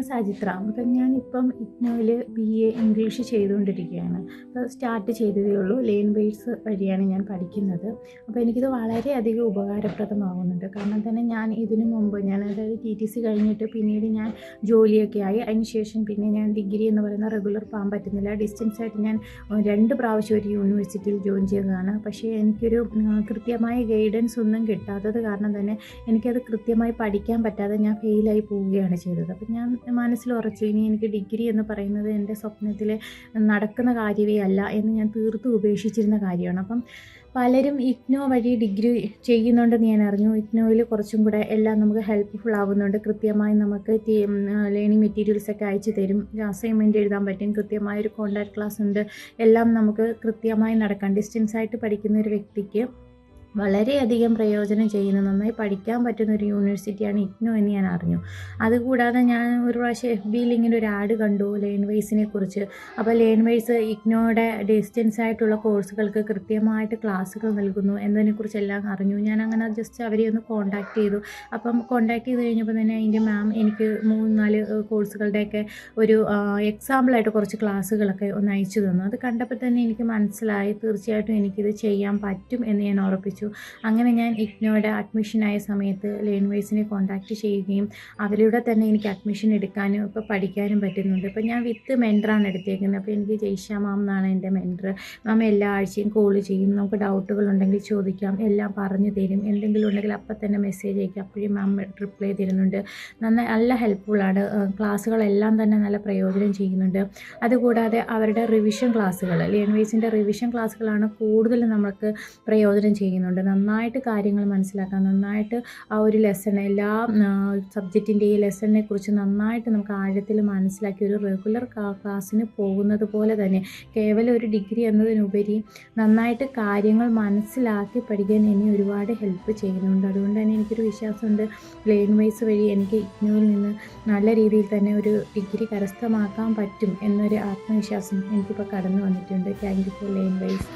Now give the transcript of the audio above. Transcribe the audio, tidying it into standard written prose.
സജിത്ര. അപ്പം ഞാനിപ്പം ഇഗ്നോയിൽ BA English ചെയ്തുകൊണ്ടിരിക്കുകയാണ്. അപ്പോൾ സ്റ്റാർട്ട് ചെയ്തതേ ഉള്ളൂ. ലേൺ ബേസ് വഴിയാണ് ഞാൻ പഠിക്കുന്നത്. അപ്പോൾ എനിക്കിത് വളരെയധികം ഉപകാരപ്രദമാകുന്നുണ്ട്. കാരണം തന്നെ ഞാൻ ഇതിനു മുമ്പ് അതായത് TTC കഴിഞ്ഞിട്ട് പിന്നീട് ഞാൻ ജോലിയൊക്കെ ആയി. അതിന് ശേഷം പിന്നെ ഞാൻ ഡിഗ്രി എന്ന് പറയുന്ന റെഗുലർ പോകാൻ പറ്റുന്നില്ല. ഡിസ്റ്റൻസായിട്ട് ഞാൻ 2 പ്രാവശ്യം ഒരു യൂണിവേഴ്സിറ്റിയിൽ ജോയിൻ ചെയ്തതാണ്. പക്ഷേ എനിക്കൊരു കൃത്യമായ ഗൈഡൻസ് ഒന്നും കിട്ടാത്തത് കാരണം തന്നെ എനിക്കത് കൃത്യമായി പഠിക്കാൻ പറ്റാതെ ഞാൻ ഫെയിലായി പോവുകയാണ് ചെയ്തത്. അപ്പം ഞാൻ മനസ്സിൽ ഉറച്ചു, ഇനി എനിക്ക് ഡിഗ്രി എന്ന് പറയുന്നത് എൻ്റെ സ്വപ്നത്തിൽ നടക്കുന്ന കാര്യമേ അല്ല എന്ന് ഞാൻ തീർത്തും ഉപേക്ഷിച്ചിരുന്ന കാര്യമാണ്. അപ്പം പലരും ഇഗ്നോ വഴി ഡിഗ്രി ചെയ്യുന്നുണ്ടെന്ന് ഞാൻ അറിഞ്ഞു. ഇഗ്നോയിൽ കുറച്ചും കൂടെ എല്ലാം നമുക്ക് ഹെൽപ്ഫുൾ ആവുന്നുണ്ട്. കൃത്യമായി നമുക്ക് ലേണിംഗ് മെറ്റീരിയൽസൊക്കെ അയച്ചു തരും. അസൈൻമെൻറ്റ് എഴുതാൻ പറ്റും. കൃത്യമായൊരു കോൺടാക്ട് ക്ലാസ് ഉണ്ട്. എല്ലാം നമുക്ക് കൃത്യമായി നടക്കാം. ഡിസ്റ്റൻസായിട്ട് പഠിക്കുന്ന ഒരു വ്യക്തിക്ക് വളരെയധികം പ്രയോജനം ചെയ്യുന്ന, നന്നായി പഠിക്കാൻ പറ്റുന്ന ഒരു യൂണിവേഴ്സിറ്റിയാണ് ഇഗ്നോ എന്ന് ഞാൻ അറിഞ്ഞു. അതുകൂടാതെ ഞാൻ ഒരു പ്രാവശ്യം FBയിൽ ഇങ്ങനെ ഒരു ആഡ് കണ്ടു ലേൺ വൈസിനെ കുറിച്ച്. അപ്പോൾ ലേൺ വൈസ് ഇഗ്നോയുടെ ഡിസ്റ്റൻസ് ആയിട്ടുള്ള കോഴ്സുകൾക്ക് കൃത്യമായിട്ട് ക്ലാസ്സുകൾ നൽകുന്നു എന്നതിനെക്കുറിച്ചെല്ലാം അറിഞ്ഞു. ഞാൻ അങ്ങനെ ജസ്റ്റ് അവരെ ഒന്ന് കോൺടാക്റ്റ് ചെയ്തു. അപ്പം കോൺടാക്റ്റ് ചെയ്ത് കഴിഞ്ഞപ്പോൾ തന്നെ അതിൻ്റെ മാം എനിക്ക് 3-4 കോഴ്സുകളുടെയൊക്കെ ഒരു എക്സാമ്പിളായിട്ട് കുറച്ച് ക്ലാസ്സുകളൊക്കെ ഒന്ന് അയച്ചു തന്നു. അത് കണ്ടപ്പോൾ തന്നെ എനിക്ക് മനസ്സിലായി തീർച്ചയായിട്ടും എനിക്കിത് ചെയ്യാൻ പറ്റും എന്ന് ഞാൻ ഉറപ്പിച്ചു. അങ്ങനെ ഞാൻ ഇഗ്നോയുടെ അഡ്മിഷനായ സമയത്ത് ലേൺ വൈസിനെ കോൺടാക്റ്റ് ചെയ്യുകയും അവരുടെ തന്നെ എനിക്ക് അഡ്മിഷൻ എടുക്കാനും ഇപ്പോൾ പഠിക്കാനും പറ്റുന്നുണ്ട്. ഇപ്പോൾ ഞാൻ വിത്ത് മെൻറ്ററാണ് എടുത്തേക്കുന്നത്. അപ്പോൾ എനിക്ക് ജയ്ഷ മാം എന്നാണ് എൻ്റെ മെൻറ്റർ. മാം എല്ലാ ആഴ്ചയും കോൾ ചെയ്യും. നമുക്ക് ഡൗട്ടുകൾ ഉണ്ടെങ്കിൽ ചോദിക്കാം, എല്ലാം പറഞ്ഞു തരും. എന്തെങ്കിലും ഉണ്ടെങ്കിൽ അപ്പം തന്നെ മെസ്സേജ് അയക്കും. അപ്പോഴും മാം റിപ്ലൈ തരുന്നുണ്ട്. നല്ല ഹെൽപ്ഫുള്ളാണ്. ക്ലാസ്സുകളെല്ലാം തന്നെ നല്ല പ്രയോജനം ചെയ്യുന്നുണ്ട്. അതുകൂടാതെ അവരുടെ റിവിഷൻ ക്ലാസ്സുകൾ, ലേൺ വൈസിൻ്റെ റിവിഷൻ ക്ലാസ്സുകളാണ് കൂടുതലും നമുക്ക് പ്രയോജനം ചെയ്യുന്നുണ്ട്. നന്നായിട്ട് കാര്യങ്ങൾ മനസ്സിലാക്കാൻ, നന്നായിട്ട് ആ ഒരു ലെസൺ, എല്ലാ സബ്ജക്റ്റിൻ്റെ ഈ ലെസണിനെ കുറിച്ച് നന്നായിട്ട് നമുക്ക് ആഴത്തിൽ മനസ്സിലാക്കി ഒരു റെഗുലർ ക്ലാസ്സിന് പോകുന്നത് പോലെ തന്നെ കേവലം ഒരു ഡിഗ്രി എന്നതിനുപരി നന്നായിട്ട് കാര്യങ്ങൾ മനസ്സിലാക്കി പഠിക്കാൻ എന്നെ ഒരുപാട് ഹെൽപ്പ് ചെയ്യുന്നുണ്ട്. അതുകൊണ്ട് തന്നെ എനിക്കൊരു വിശ്വാസമുണ്ട്, ലേൺ വൈസ് വഴി എനിക്ക് ഇഗ്നോയിൽ നിന്ന് നല്ല രീതിയിൽ തന്നെ ഒരു ഡിഗ്രി കരസ്ഥമാക്കാൻ പറ്റും എന്നൊരു ആത്മവിശ്വാസം എനിക്കിപ്പോൾ കടന്നു വന്നിട്ടുണ്ട്. Thank you for learn vice.